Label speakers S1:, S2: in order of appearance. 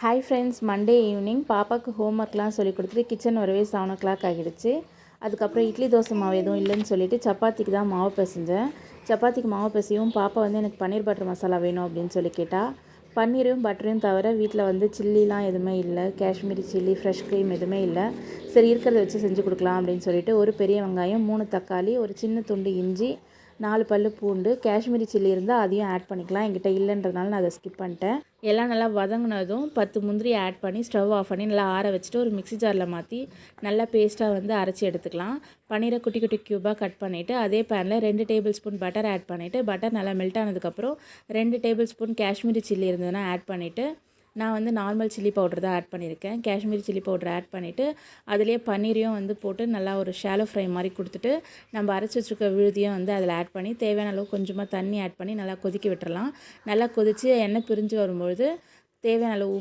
S1: Hi friends, Monday evening பாப்பாவுக்கு home ஒர்க்லாம் சொல்லி கொடுத்துட்டு கிச்சன் வரவே 7 o'clock ஆகிடுச்சு. அதுக்கப்புறம் இட்லி தோசை மாவு எதுவும் இல்லைன்னு சொல்லிவிட்டு சப்பாத்திக்கு தான் மாவு பிசைஞ்சேன். சப்பாத்திக்கு மாவு பிசையும் பாப்பா எனக்கு பன்னீர் பட்டர் மசாலா வேணும் அப்படின்னு சொல்லி கேட்டால், பன்னீரும் பட்டரையும் தவிர வீட்டில் சில்லிலாம் எதுவுமே இல்லை, காஷ்மீரி சில்லி, ஃப்ரெஷ் க்ரீம் எதுவுமே இல்லை. சரி இருக்கிறத வச்சு செஞ்சு கொடுக்கலாம் அப்படின்னு சொல்லிட்டு ஒரு பெரிய வெங்காயம், 3 தக்காளி, ஒரு சின்ன துண்டு இஞ்சி, 4 பல்லு பூண்டு, காஷ்மீரி சில்லி இருந்தால் அதையும் ஆட் பண்ணிக்கலாம். என்கிட்ட இல்லைன்றதுனால நான் அதை ஸ்கிப் பண்ணிட்டேன். எல்லாம் நல்லா வதங்கினதும் 10 முந்திரி ஆட் பண்ணி ஸ்டவ் ஆஃப் பண்ணி நல்லா ஆற வச்சுட்டு ஒரு மிக்ஸி ஜாரில் மாற்றி நல்லா பேஸ்ட்டாக அரைச்சி எடுத்துக்கலாம். பன்னீரை குட்டி குட்டி க்யூபாக கட் பண்ணிவிட்டு அதே பேனில் 2 டேபிள் ஸ்பூன் பட்டர் ஆட் பண்ணிவிட்டு பட்டர் நல்லா மெல்ட் ஆனதுக்கப்புறம் 2 டேபிள் ஸ்பூன் காஷ்மீரி சில்லி இருந்ததுன்னா ஆட் பண்ணிவிட்டு, நான் நார்மல் சில்லி பவுடர் தான் ஆட் பண்ணியிருக்கேன். காஷ்மீரி சில்லி பவுடர் ஆட் பண்ணிவிட்டு அதிலே பன்னீரையும் போட்டு நல்லா ஒரு ஷாலோ ஃப்ரை மாதிரி கொடுத்துட்டு நம்ம அரைச்சி வச்சுருக்க விழுதியும் அதில் ஆட் பண்ணி தேவையான அளவு கொஞ்சமாக தண்ணி ஆட் பண்ணி நல்லா கொதிக்க விட்டுறலாம். நல்லா கொதித்து எண்ணெய் பிரிஞ்சு வரும்பொழுது தேவையான அளவு